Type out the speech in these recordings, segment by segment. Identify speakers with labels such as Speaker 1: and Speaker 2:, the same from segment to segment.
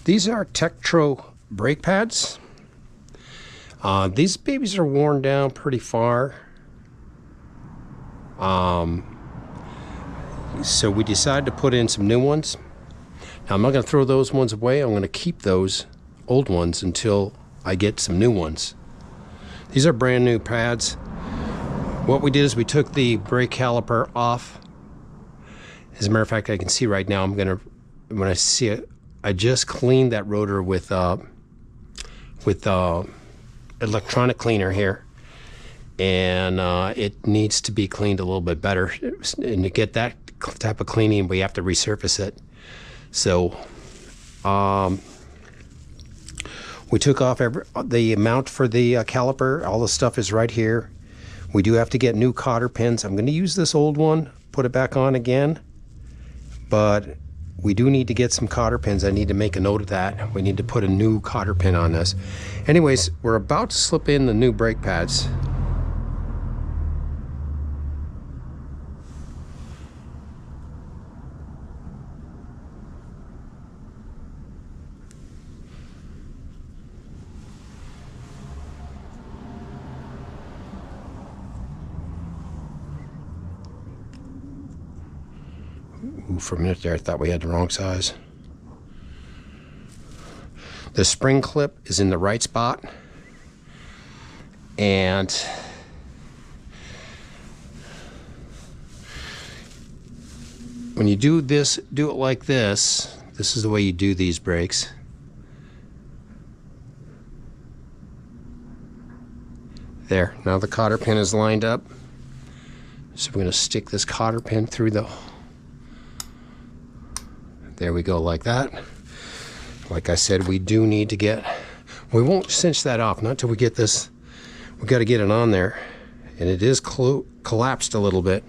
Speaker 1: These are Tektro brake pads. These babies are worn down pretty far. So we decided to put in some new ones. Now I'm not going to throw those ones away. I'm going to keep those old ones until I get some new ones. These are brand new pads. What we did is we took the brake caliper off. As a matter of fact, I can see right now, when I see it, I just cleaned that rotor with electronic cleaner here, and it needs to be cleaned a little bit better. And to get that type of cleaning, we have to resurface it. So we took off the mount for the caliper. All the stuff is right here. We do have to get new cotter pins. I'm going to use this old one, put it back on again, but we do need to get some cotter pins. I need to make a note of that. We need to put a new cotter pin on this. Anyways, we're about to slip in the new brake pads. Ooh, for a minute there, I thought we had the wrong size. The spring clip is in the right spot. And when you do this, do it like this. This is the way you do these brakes. There, now the cotter pin is lined up. So we're going to stick this cotter pin through the... There we go, like that. Like I said, we do need to get... We won't cinch that off, not until we get this... We've got to get it on there. And it is collapsed a little bit.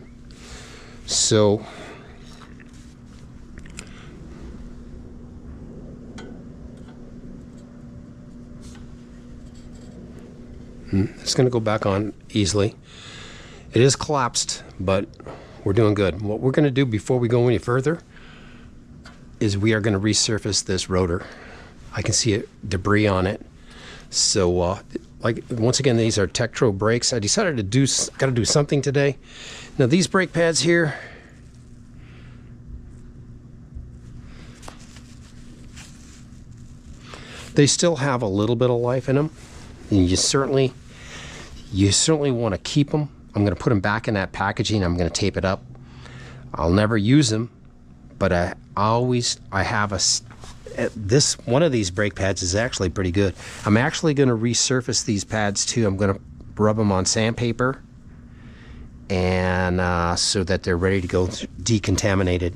Speaker 1: So... It's going to go back on easily. It is collapsed, but we're doing good. What we're going to do before we go any further is we are going to resurface this rotor. I can see debris on it. So, like, once again, these are Tektro brakes. I decided to got to do something today. Now, these brake pads here, they still have a little bit of life in them. And you certainly want to keep them. I'm going to put them back in that packaging. I'm going to tape it up. I'll never use them, but I have one of these brake pads is actually pretty good. I'm actually going to resurface these pads too. I'm going to rub them on sandpaper, and so that they're ready to go decontaminated.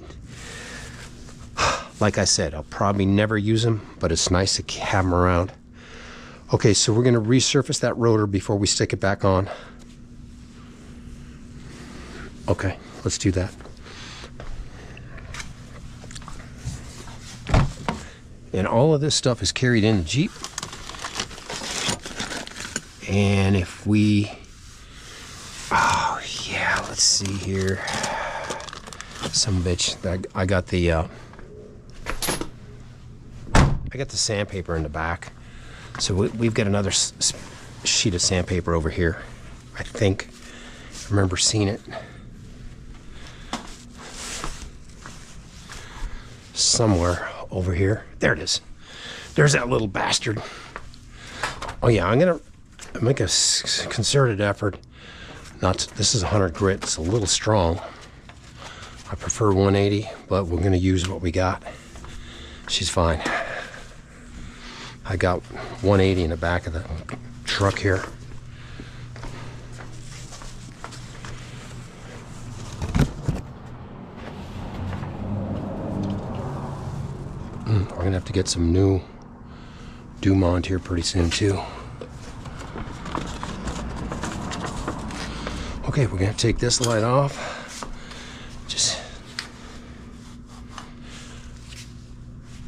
Speaker 1: Like I said, I'll probably never use them, but it's nice to have them around. Okay, so we're going to resurface that rotor before we stick it back on. Okay, let's do that. And all of this stuff is carried in the Jeep. And if we... Oh, yeah, let's see here. Some bitch. I got the sandpaper in the back. So we've got another sheet of sandpaper over here. I think I remember seeing it somewhere over here. There it is. There's that little bastard. Oh yeah, I'm gonna make a concerted effort. This is 100 grit. It's a little strong. I prefer 180, but we're gonna use what we got. She's fine. I got 180 in the back of the truck here. We're gonna have to get some new Dumont here pretty soon too. Okay, we're gonna take this light off.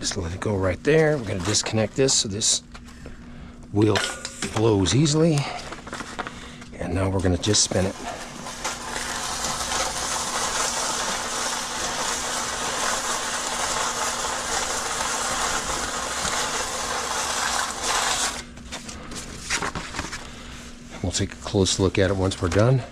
Speaker 1: Just let it go right there. We're gonna disconnect this so this wheel flows easily. And now we're gonna just spin it. take a close look at it once we're done.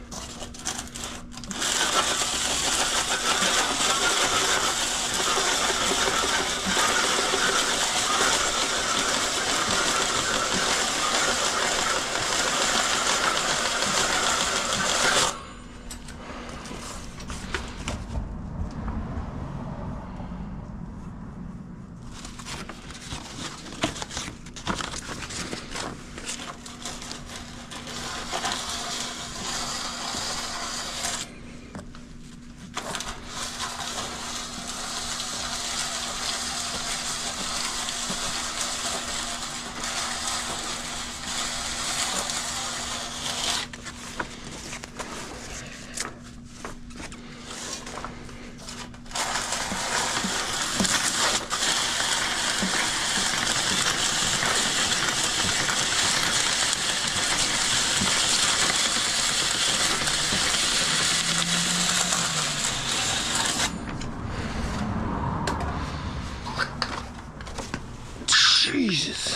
Speaker 1: Jesus,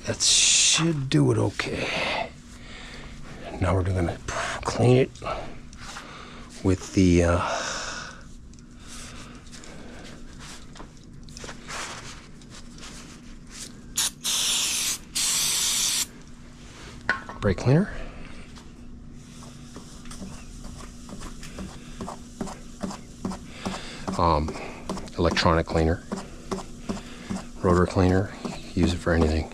Speaker 1: that should do it okay. Now we're going to clean it with the brake cleaner. Electronic cleaner. Rotor cleaner, use it for anything.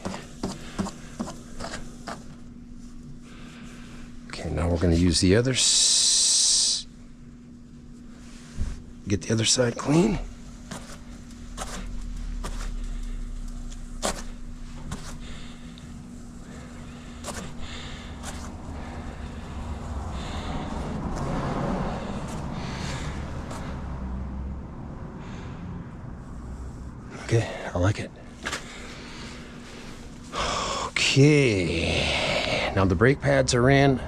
Speaker 1: Okay, now we're going to use the other, get the other side clean. Okay, I like it. Okay, now the brake pads are in.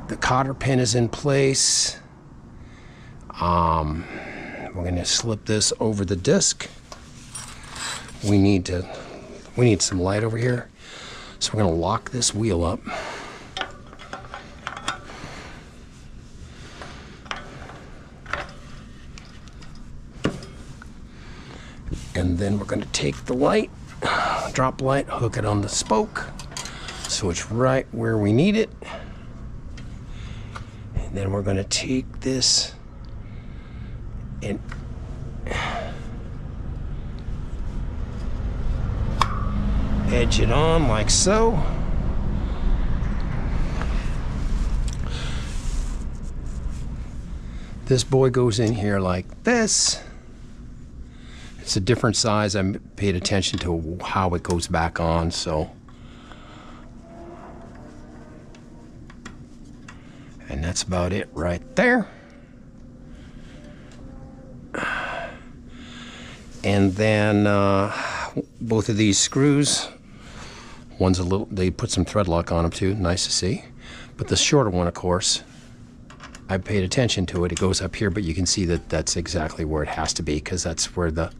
Speaker 1: The cotter pin is in place. We're going to slip this over the disc. We need some light over here. So we're going to lock this wheel up. And then we're going to take the light, drop light, hook it on the spoke so it's right where we need it. And then we're going to take this and edge it on like so. This boy goes in here like this. It's a different size. I paid attention to how it goes back on, so. And that's about it right there. And then both of these screws, one's a little, they put some thread lock on them too, nice to see. But the shorter one, of course, I paid attention to it. It goes up here, but you can see that that's exactly where it has to be, because that's where the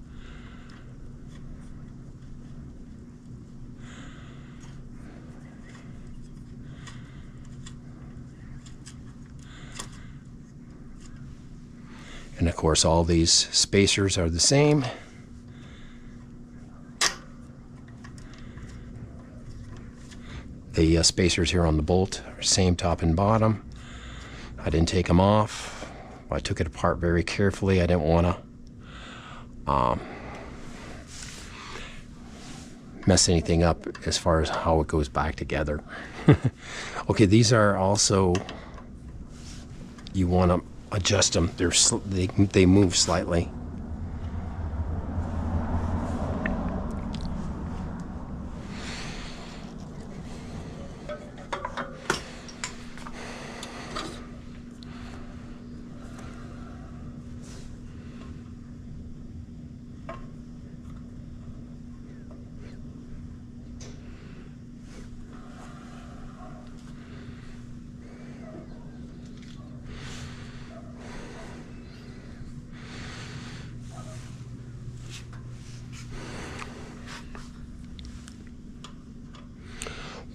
Speaker 1: and of course all these spacers are the same. The spacers here on the bolt are same top and bottom. I didn't take them off. I took it apart very carefully. I didn't want to mess anything up as far as how it goes back together. Okay, these are also, you want to adjust them. They move slightly.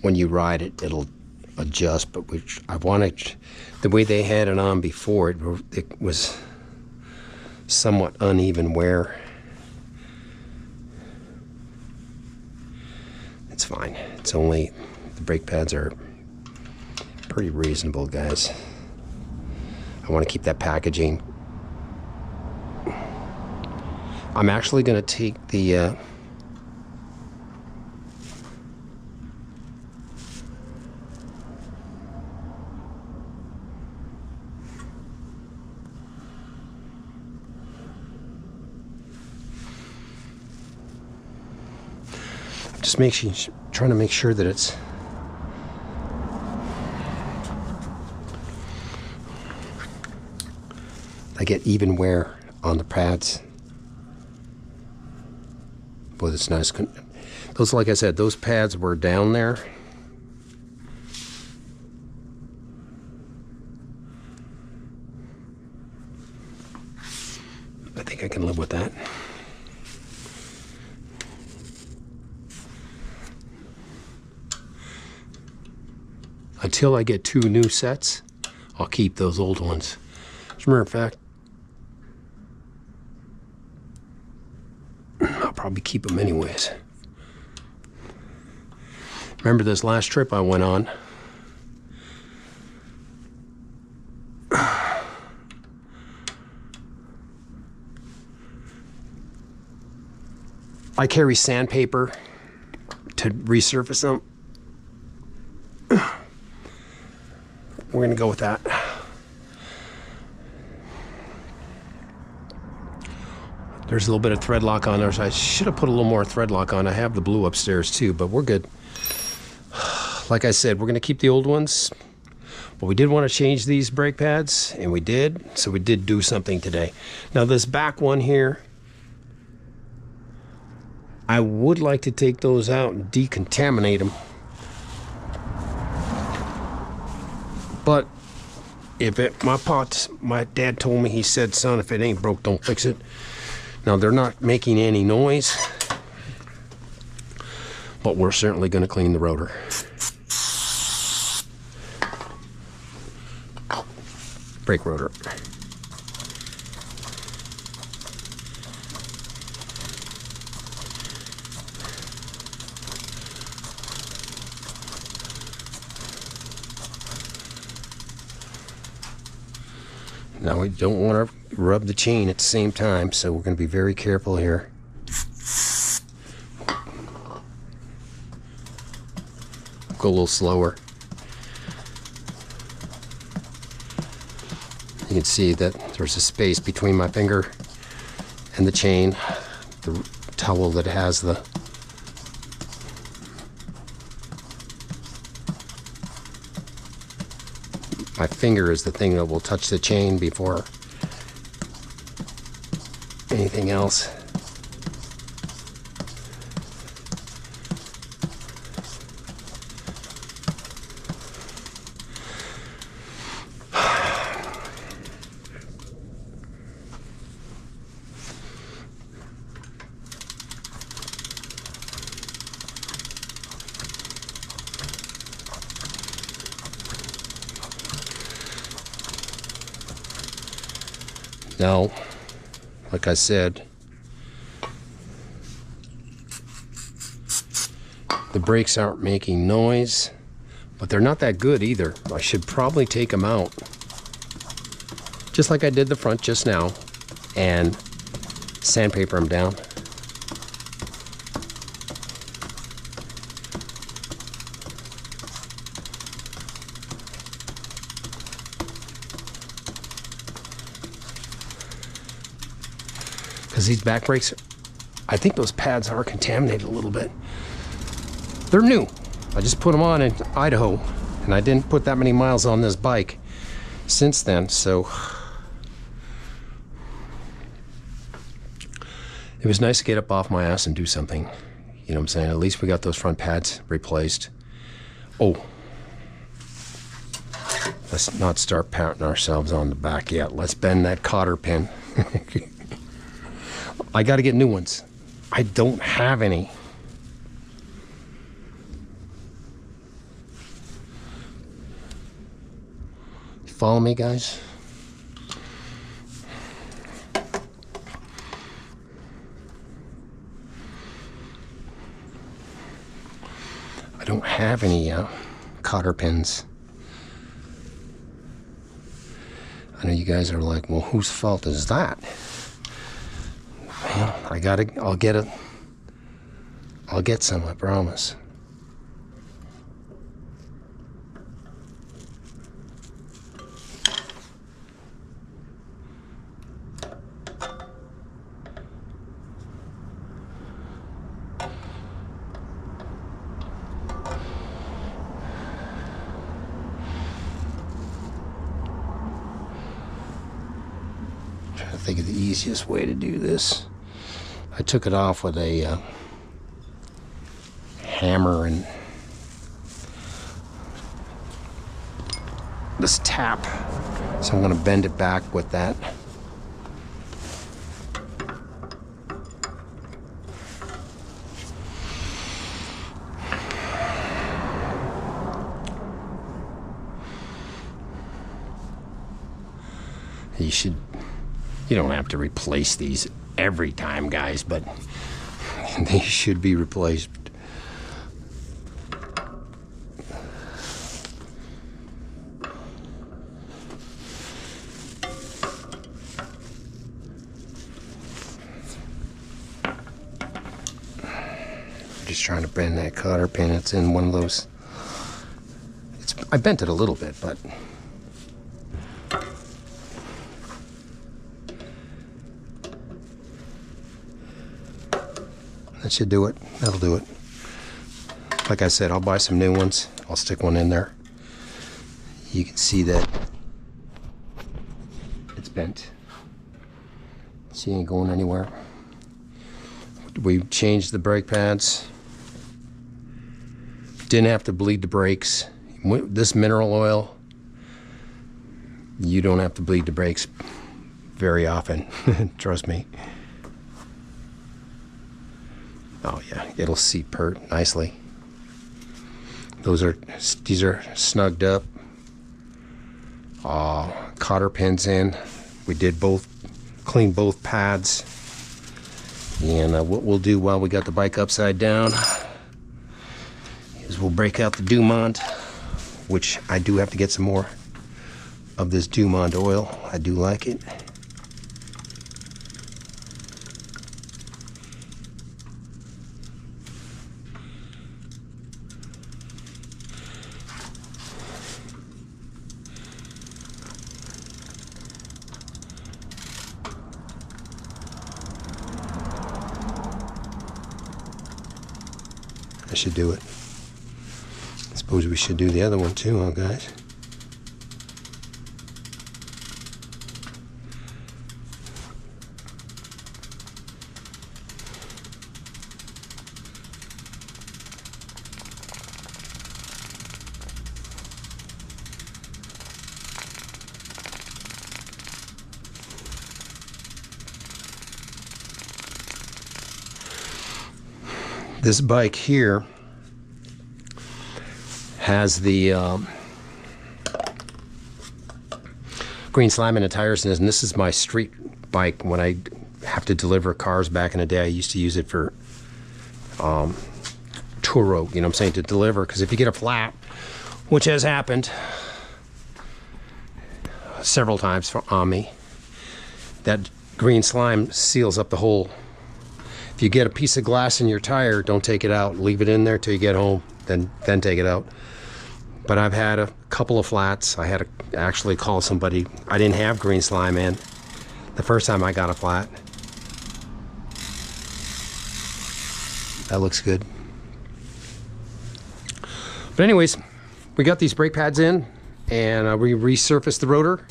Speaker 1: when you ride it, it'll adjust. But which I wanted, the way they had it on before, it was somewhat uneven wear. It's fine. It's only, the brake pads are pretty reasonable, guys. I want to keep that packaging. I'm actually going to take the just trying to make sure that it's I get even wear on the pads. Boy, that's nice. Those, like I said, those pads were down there. I think I can live with that. Until I get 2 new sets, I'll keep those old ones. As a matter of fact, I'll probably keep them anyways. Remember this last trip I went on? I carry sandpaper to resurface them. We're gonna go with that. There's a little bit of thread lock on there, so I should have put a little more thread lock on. I have the blue upstairs too, but we're good. Like I said, we're gonna keep the old ones, but we did want to change these brake pads, and we did, so we did do something today. Now this back one here, I would like to take those out and decontaminate them. But if my dad told me, he said, son, if it ain't broke, don't fix it. Now they're not making any noise, but we're certainly going to clean the rotor. Brake rotor. Now we don't want to rub the chain at the same time, so we're going to be very careful here. Go a little slower. You can see that there's a space between my finger and the chain. The towel that has the my finger is the thing that will touch the chain before anything else. Now, like I said, the brakes aren't making noise, but they're not that good either. I should probably take them out, just like I did the front just now, and sandpaper them down. Because these back brakes, I think those pads are contaminated a little bit. They're new. I just put them on in Idaho, and I didn't put that many miles on this bike since then, so it was nice to get up off my ass and do something. You know what I'm saying? At least we got those front pads replaced. Oh, let's not start patting ourselves on the back yet. Let's bend that cotter pin. I got to get new ones. I don't have any. follow me, guys? I don't have any cotter pins. I know you guys are like, well, whose fault is that? Well, I'll get some, I promise. Trying to think of the easiest way to do this. I took it off with a hammer and this tap, so I'm going to bend it back with that. You don't have to replace these every time, guys, but they should be replaced. Just trying to bend that cotter pin. It's in one of those. I bent it a little bit, but that should do it. That'll do it. Like I said, I'll buy some new ones. I'll stick one in there. You can see that it's bent. See, it ain't going anywhere. We changed the brake pads. Didn't have to bleed the brakes. This mineral oil, you don't have to bleed the brakes very often. Trust me. Oh yeah, it'll seat pert nicely. These are snugged up. Cotter pins in. We did clean both pads. And what we'll do while we got the bike upside down is we'll break out the Dumont, which I do have to get some more of this Dumont oil. I do like it. I should do it. I suppose we should do the other one too, huh, guys? This bike here has the green slime in the tires, and this is my street bike. When I have to deliver cars back in the day, I used to use it for tour road, you know what I'm saying, to deliver, because if you get a flat, which has happened several times on me, that green slime seals up the hole. If you get a piece of glass in your tire, don't take it out. Leave it in there till you get home, then take it out. But I've had a couple of flats. I had to actually call somebody. I didn't have green slime in the first time I got a flat. That looks good. But anyways, we got these brake pads in, and we resurfaced the rotor.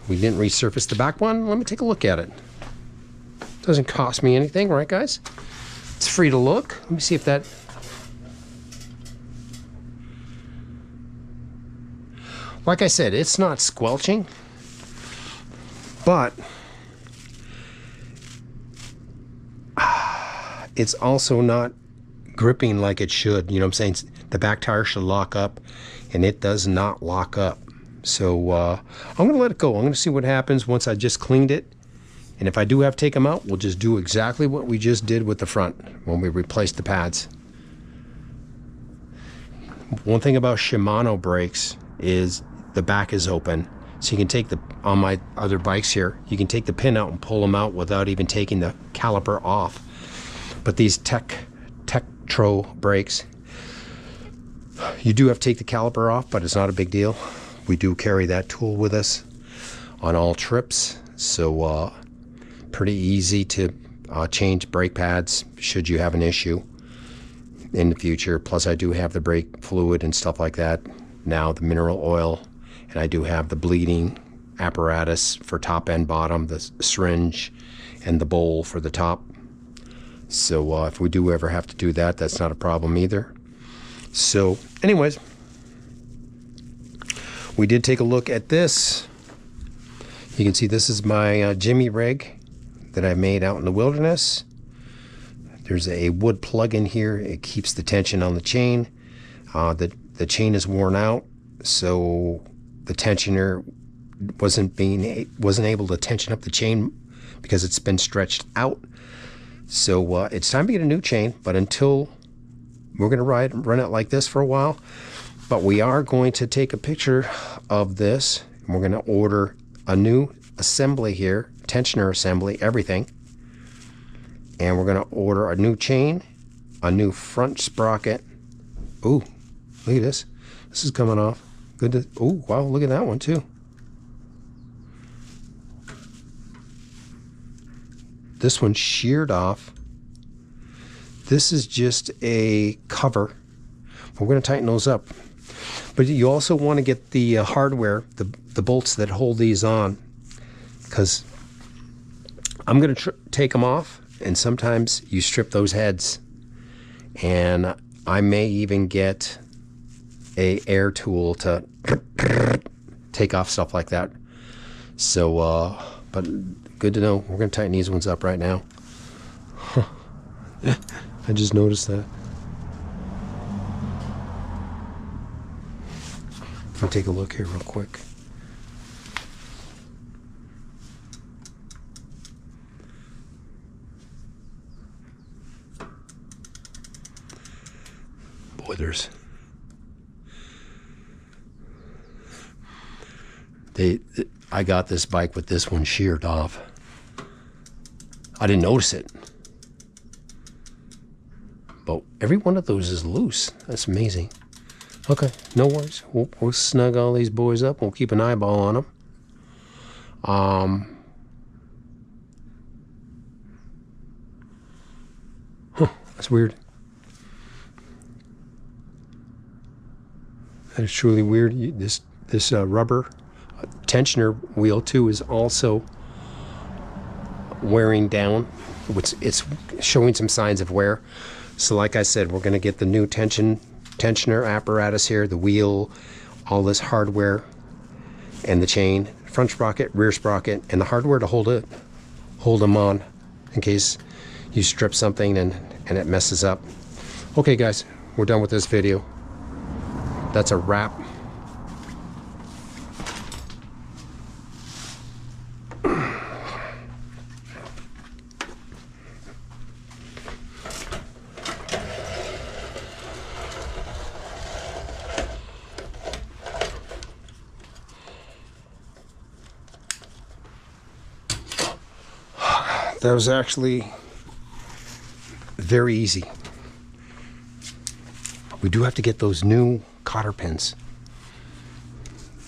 Speaker 1: We didn't resurface the back one. Let me take a look at it. Doesn't cost me anything, right, guys? It's free to look. Let me see if that... Like I said, it's not squelching, but it's also not gripping like it should. You know what I'm saying? The back tire should lock up, and it does not lock up. So I'm going to let it go. I'm going to see what happens once I just cleaned it. And if I do have to take them out, we'll just do exactly what we just did with the front when we replaced the pads. One thing about Shimano brakes is the back is open. So you can take on my other bikes here, you can take the pin out and pull them out without even taking the caliper off. But these Tektro brakes, you do have to take the caliper off, but it's not a big deal. We do carry that tool with us on all trips. So pretty easy to change brake pads should you have an issue in the future. Plus I do have the brake fluid and stuff like that now, the mineral oil, and I do have the bleeding apparatus for top and bottom, the syringe and the bowl for the top. So if we do ever have to do that, that's not a problem either. So anyways, we did take a look at this. You can see this is my Jimmy rig that I made out in the wilderness. There's a wood plug in here. It keeps the tension on the chain. The chain is worn out, so the tensioner wasn't able to tension up the chain because it's been stretched out. So it's time to get a new chain, but until we're going to run it like this for a while. But we are going to take a picture of this, and we're going to order a new assembly here, tensioner assembly, everything. And we're going to order a new chain, a new front sprocket. Ooh, look at this. This is coming off. Good to, ooh, wow, look at that one too. This one's sheared off. This is just a cover. We're going to tighten those up. But you also want to get the hardware, the bolts that hold these on, because I'm going to take them off, and sometimes you strip those heads, and I may even get a air tool to take off stuff like that. So but good to know. We're going to tighten these ones up right now. I just noticed that. I'll take a look here real quick. Boy, I got this bike with this one sheared off. I didn't notice it, but every one of those is loose. That's amazing. Okay, no worries. We'll snug all these boys up. We'll keep an eyeball on them. That's weird. That is truly weird. This rubber tensioner wheel too is also wearing down. It's showing some signs of wear. So like I said, we're going to get the new tensioner apparatus here, the wheel, all this hardware, and the chain, front sprocket, rear sprocket, and the hardware to hold them on in case you strip something and it messes up. Okay guys, we're done with this video. That's a wrap. That was actually very easy. We do have to get those new cotter pins,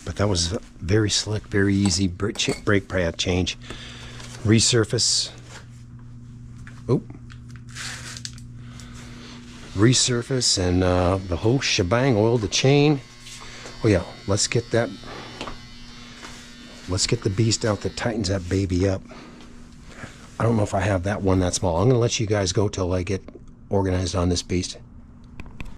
Speaker 1: but that was very slick, very easy brake pad change. Resurface. Oop. Resurface and the whole shebang. Oil the chain. Oh yeah, let's get the beast out that tightens that baby up. I don't know if I have that one that small. I'm going to let you guys go till I get organized on this beast.